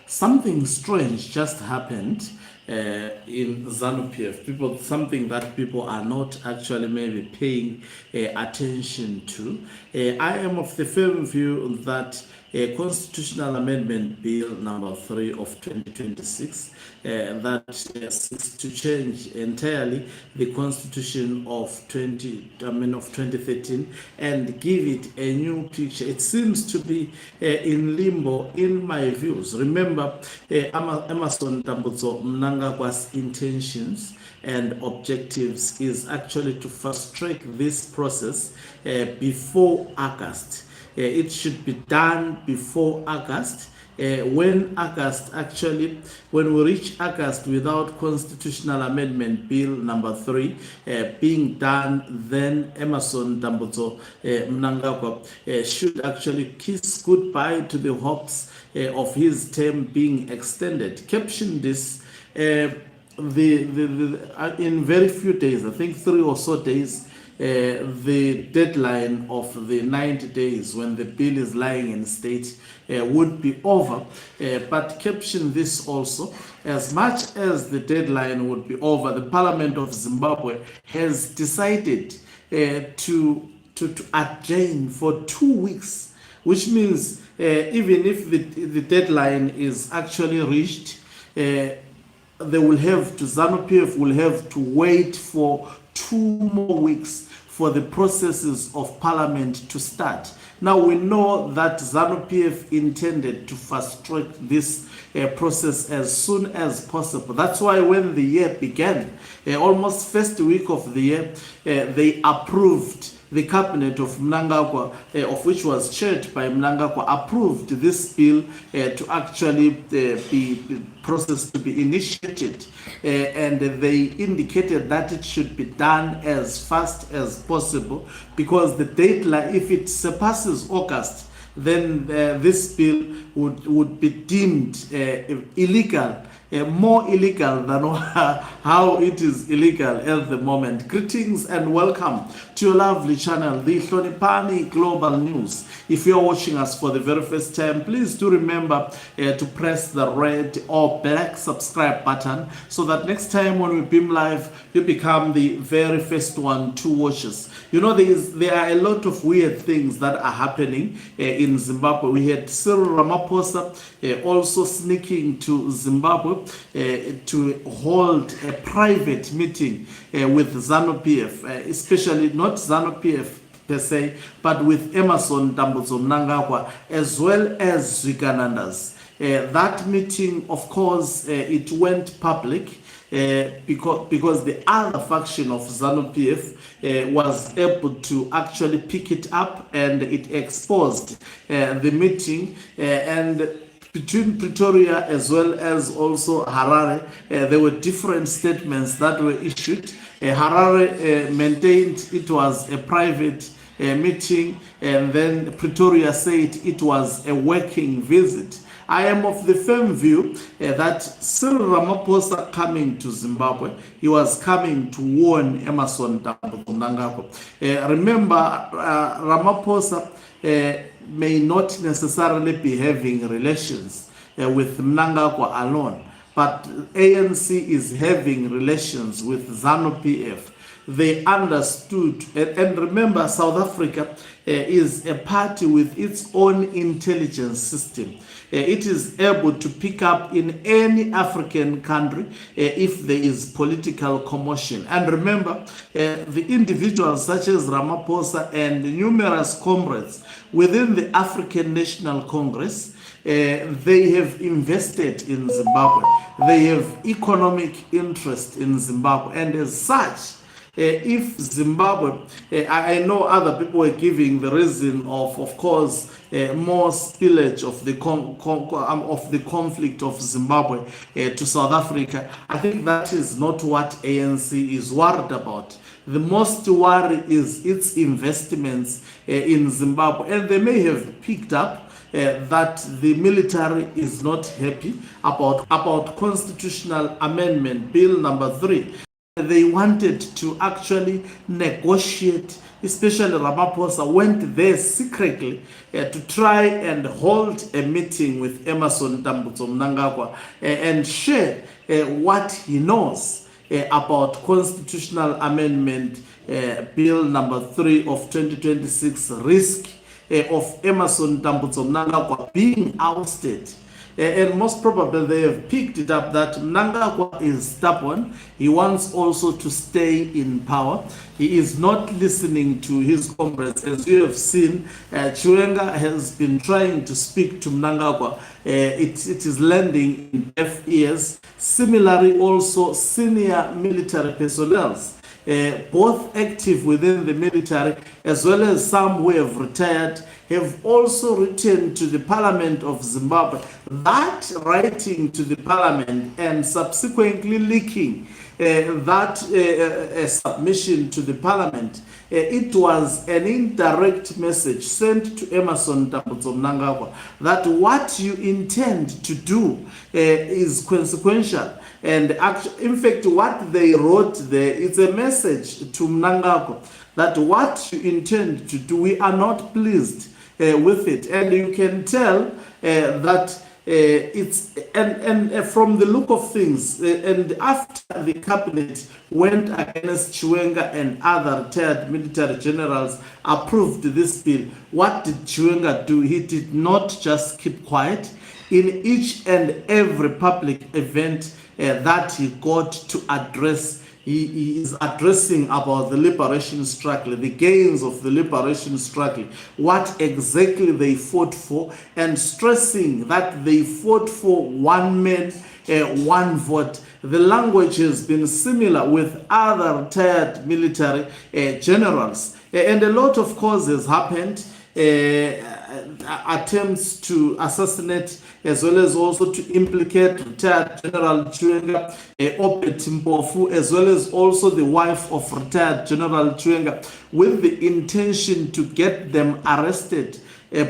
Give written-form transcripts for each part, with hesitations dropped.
something strange just happened in ZANU-PF. Something that people are not actually maybe paying attention to. I am of the firm view that Constitutional Amendment Bill number 3 of 2026 that seeks to change entirely the Constitution of 2013 and give it a new picture. It seems to be in limbo in my views. Remember, Emerson Mnangagwa's intentions and objectives is actually to fast track this process before August. It should be done before August. When we reach August without Constitutional Amendment Bill number 3 being done, then Emerson Mnangagwa should actually kiss goodbye to the hopes of his term being extended. Caption this, in very few days, I think 3 or so days, the deadline of the 90 days when the bill is lying in state would be over. But caption this also, as much as the deadline would be over, the Parliament of Zimbabwe has decided to adjourn for 2 weeks, which means even if the deadline is actually reached, ZANU-PF will have to wait for 2 more weeks for the processes of Parliament to start. Now we know that ZANU-PF intended to fast track this process as soon as possible. That's why when the year began, almost first week of the year, they approved, the cabinet of Mnangagwa, of which was chaired by Mnangagwa, approved this bill to actually be process to be initiated, and they indicated that it should be done as fast as possible, because the deadline, if it surpasses August, then this bill would be deemed illegal, more illegal than how it is illegal at the moment. Greetings and welcome to your lovely channel, the Hlonipani Global News. If you're watching us for the very first time, please do remember to press the red or black subscribe button so that next time when we beam live, you become the very first one to watch us. You know, there are a lot of weird things that are happening in Zimbabwe. We had Cyril Ramaphosa also sneaking to Zimbabwe to hold a private meeting with ZANU-PF, especially not ZANU-PF per se, but with Emerson Mnangagwa as well as Zwiganandas. That meeting, of course, it went public because the other faction of ZANU-PF was able to actually pick it up, and it exposed the meeting, and between Pretoria as well as also Harare, there were different statements that were issued. Harare maintained it was a private meeting, and then Pretoria said it was a working visit. I am of the firm view that Cyril Ramaphosa coming to Zimbabwe, he was coming to warn Emerson Mnangagwa. Remember, Ramaphosa may not necessarily be having relations with Mnangagwa alone, but ANC is having relations with ZANU-PF. They understood, and remember, South Africa is a party with its own intelligence system. It is able to pick up in any African country if there is political commotion. And remember, the individuals such as Ramaphosa and numerous comrades within the African National Congress, they have invested in Zimbabwe. They have economic interest in Zimbabwe, and as such, if Zimbabwe, I know other people were giving the reason of course, more spillage of the conflict of Zimbabwe to South Africa. I think that is not what ANC is worried about. The most worry is its investments in Zimbabwe, and they may have picked up that the military is not happy about Constitutional Amendment Bill number 3. they wanted to actually negotiate, especially Ramaphosa went there secretly to try and hold a meeting with Emmerson Mnangagwa and share what he knows about constitutional amendment bill number 3 of 2026, risk of Emmerson Mnangagwa being ousted. And most probably they have picked it up that Mnangagwa is stubborn. He wants also to stay in power. He is not listening to his comrades. As you have seen, Chiwenga has been trying to speak to Mnangagwa. It is landing in deaf ears. Similarly, also senior military personnel, both active within the military as well as some who have retired, have also written to the Parliament of Zimbabwe. That writing to the Parliament and subsequently leaking that submission to the Parliament, it was an indirect message sent to Emmerson Mnangagwa that what you intend to do is consequential. And in fact, what they wrote there is a message to Mnangagwa that what you intend to do, we are not pleased with it. And you can tell that it's and from the look of things, and after the cabinet went against Chiwenga and other retired military generals approved this bill, what did Chiwenga do? He did not just keep quiet. In each and every public event that he got to address, he is addressing about the liberation struggle, the gains of the liberation struggle, what exactly they fought for, and stressing that they fought for one man, one vote. The language has been similar with other retired military generals. And a lot of causes happened. Attempts to assassinate as well as also to implicate retired General Chiwenga, Opet Mpofu, as well as also the wife of retired General Chiwenga, with the intention to get them arrested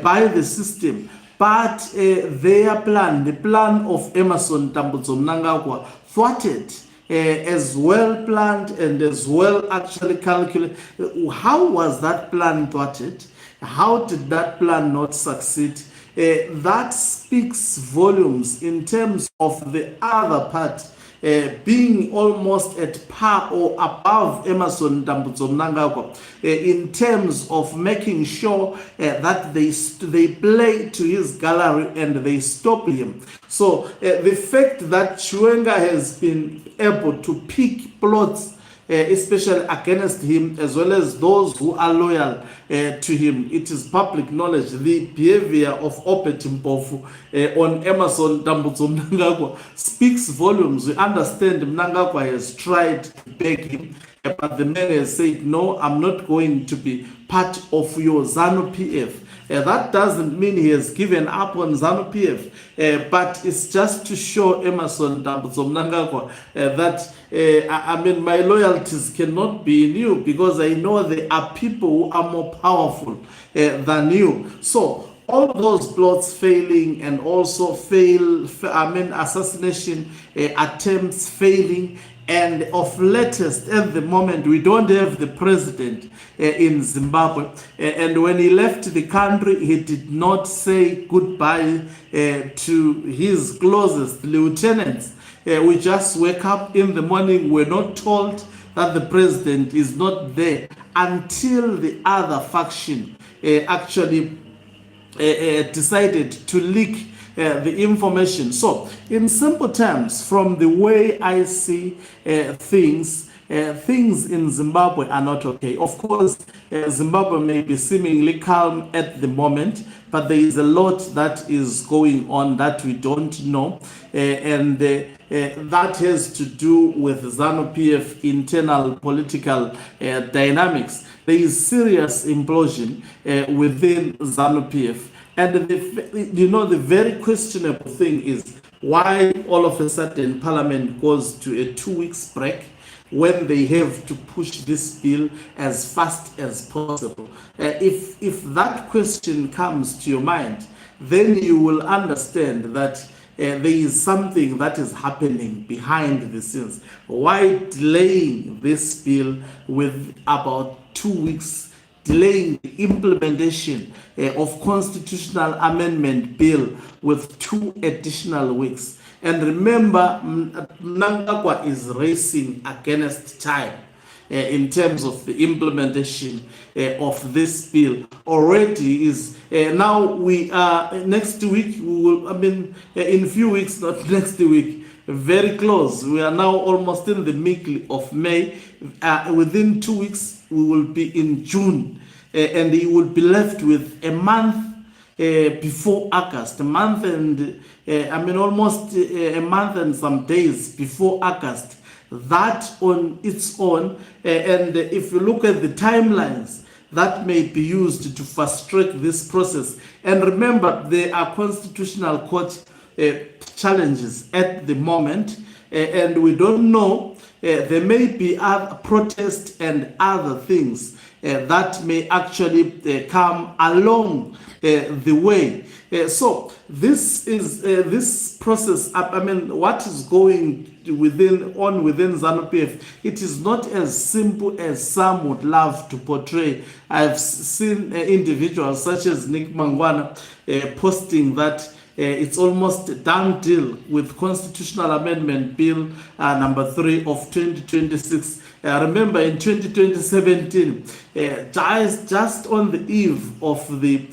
by the system. But their plan, the plan of Emmerson Mnangagwa, thwarted, as well planned and as well actually calculated. How was that plan thwarted? How did that plan not succeed? That speaks volumes in terms of the other part being almost at par or above Emmerson Mnangagwa in terms of making sure that they play to his gallery and they stop him. So the fact that Chiwenga has been able to pick plots especially against him, as well as those who are loyal to him. It is public knowledge. The behavior of Opet Mpofu on Emmerson Mnangagwa speaks volumes. We understand Mnangagwa has tried to beg him, but the man has said, no, I'm not going to be part of your ZANU-PF. That doesn't mean he has given up on ZANU-PF, but it's just to show Emmerson Mnangagwa that I mean, my loyalties cannot be in you, because I know there are people who are more powerful than you. So all those plots failing, and also assassination attempts failing, and of latest, at the moment, we don't have the president in Zimbabwe. And when he left the country, he did not say goodbye to his closest lieutenants. We just wake up in the morning, we're not told that the president is not there until the other faction actually decided to leak the information. So, in simple terms, from the way I see things in Zimbabwe are not okay. Of course, Zimbabwe may be seemingly calm at the moment, but there is a lot that is going on that we don't know, and that has to do with ZANU-PF internal political dynamics. There is serious implosion within ZANU-PF. And the very questionable thing is why all of a sudden Parliament goes to a 2 weeks break when they have to push this bill as fast as possible. If that question comes to your mind, then you will understand that there is something that is happening behind the scenes. Why delaying this bill with about 2 weeks, delaying the implementation of constitutional amendment bill with 2 additional weeks? And remember, Mnangagwa is racing against time in terms of the implementation of this bill. Already is now we are next week, we will, in a few weeks, not next week, very close. We are now almost in the middle of May. Within 2 weeks, we will be in June, and he will be left with a month before August, a month and almost a month and some days before August. That on its own, and if you look at the timelines that may be used to fast track this process, and remember there are constitutional court challenges at the moment, and we don't know, there may be other protests and other things that may actually come along the way. So this is this process. What is going within ZANU-PF? It is not as simple as some would love to portray. I've seen individuals such as Nick Mangwana posting that it's almost a done deal with Constitutional Amendment Bill number 3 of 2026. Remember, in 2017, just on the eve of the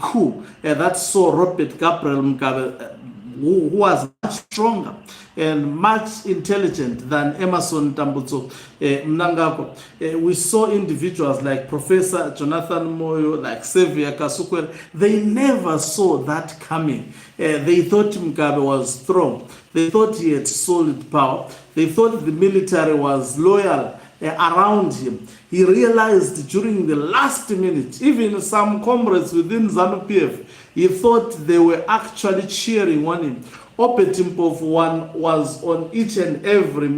coup that saw Robert Gabriel Mugabe, who was much stronger and much intelligent than Emerson Mnangagwa. We saw individuals like Professor Jonathan Moyo, like Xavier Kasukwel. They never saw that coming. They thought Mugabe was strong. They thought he had solid power. They thought the military was loyal around him. He realized during the last minute, even some comrades within ZANU-PF, he thought they were actually cheering on him. Opetimpo one was on each and every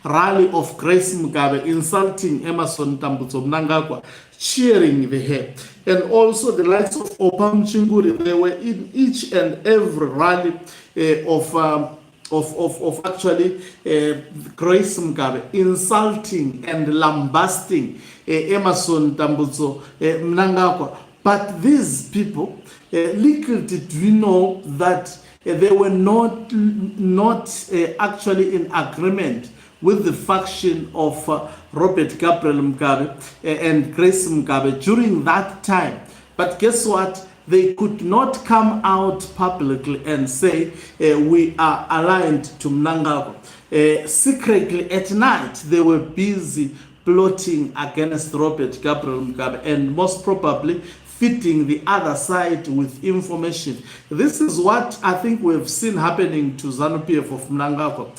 rally of Grace Mugabe, insulting Emerson Mnangagwa, cheering the hair. And also the likes of Opam Chinguri, they were in each and every rally of actually Grace Mugabe, insulting and lambasting Emerson Mnangagwa. But these people, little did we know that they were not actually in agreement with the faction of Robert Gabriel Mugabe and Grace Mugabe during that time. But guess what? They could not come out publicly and say we are aligned to Mnangagwa. Secretly at night, they were busy plotting against Robert Gabriel Mugabe and most probably fitting the other side with information. This is what I think we've seen happening to ZANU-PF of Mnangagwa.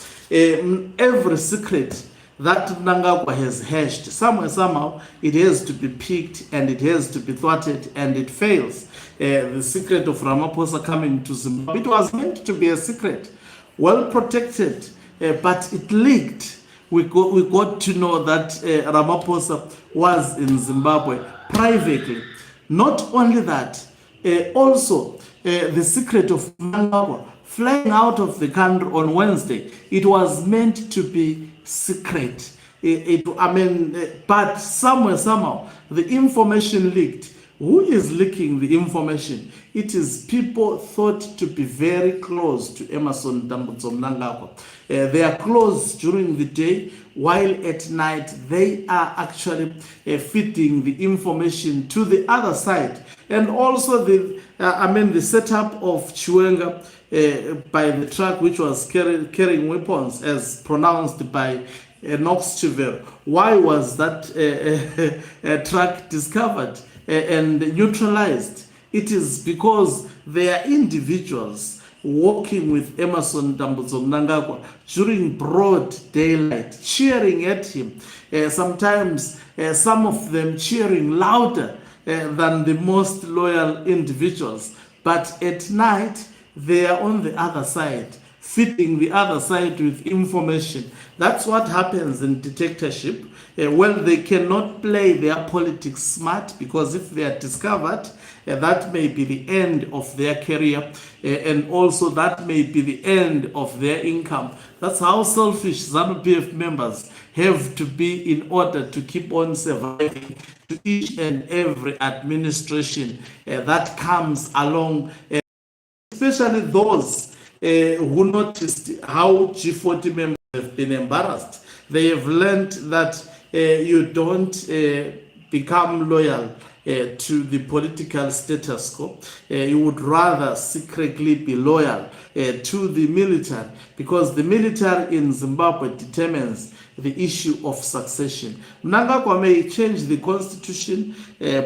Every secret that Mnangagwa has hatched, somehow, it has to be picked and it has to be thwarted, and it fails. The secret of Ramaphosa coming to Zimbabwe, it was meant to be a secret, well protected, but it leaked. We got to know that Ramaphosa was in Zimbabwe privately. Not only that, also the secret of Mnangagwa flying out of the country on Wednesday, it was meant to be secret. But somehow, the information leaked. Who is leaking the information? It is people thought to be very close to Emerson Mnangagwa. They are close during the day, while at night they are actually feeding the information to the other side. And also the setup of Chiwenga by the truck which was carrying weapons, as pronounced by Knox Chivero. Why was that truck discovered and neutralized? It is because there are individuals walking with Emerson Mnangagwa during broad daylight, cheering at him. Sometimes some of them cheering louder than the most loyal individuals. But at night, they are on the other side, feeding the other side with information. That's what happens in dictatorship. Well, they cannot play their politics smart, because if they are discovered, that may be the end of their career, and also that may be the end of their income. That's how selfish ZANU-PF members have to be in order to keep on surviving to each and every administration that comes along, especially those who noticed how G40 members have been embarrassed. They have learned that you don't become loyal to the political status quo. You would rather secretly be loyal to the military, because the military in Zimbabwe determines the issue of succession. Mnangagwa may change the constitution,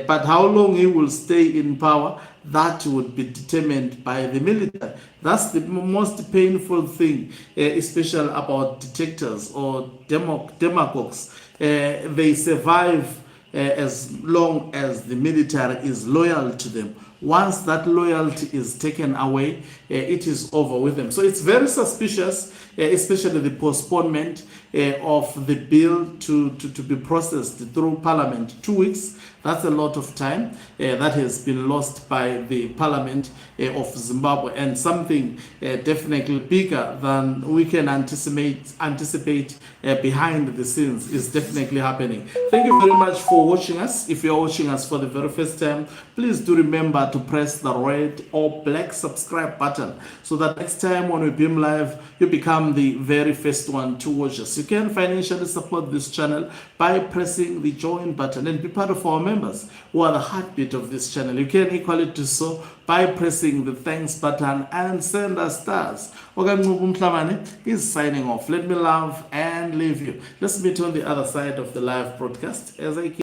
but how long he will stay in power, that would be determined by the military. That's the most painful thing, especially about dictators or demagogues. They survive as long as the military is loyal to them. Once that loyalty is taken away, it is over with them. So it's very suspicious, especially the postponement of the bill to be processed through Parliament. 2 weeks, that's a lot of time that has been lost by the Parliament of Zimbabwe, and something definitely bigger than we can anticipate behind the scenes is definitely happening. Thank you very much for watching us. If you're watching us for the very first time, please do remember to press the red or black subscribe button, so that next time when we beam live, you become the very first one to watch us. You can financially support this channel by pressing the join button and be part of our members who are the heartbeat of this channel. You can equally do so by pressing the thanks button and send us stars. Okanqubu Mhlamane is signing off. Let me love and leave you. Let's meet on the other side of the live broadcast as I keep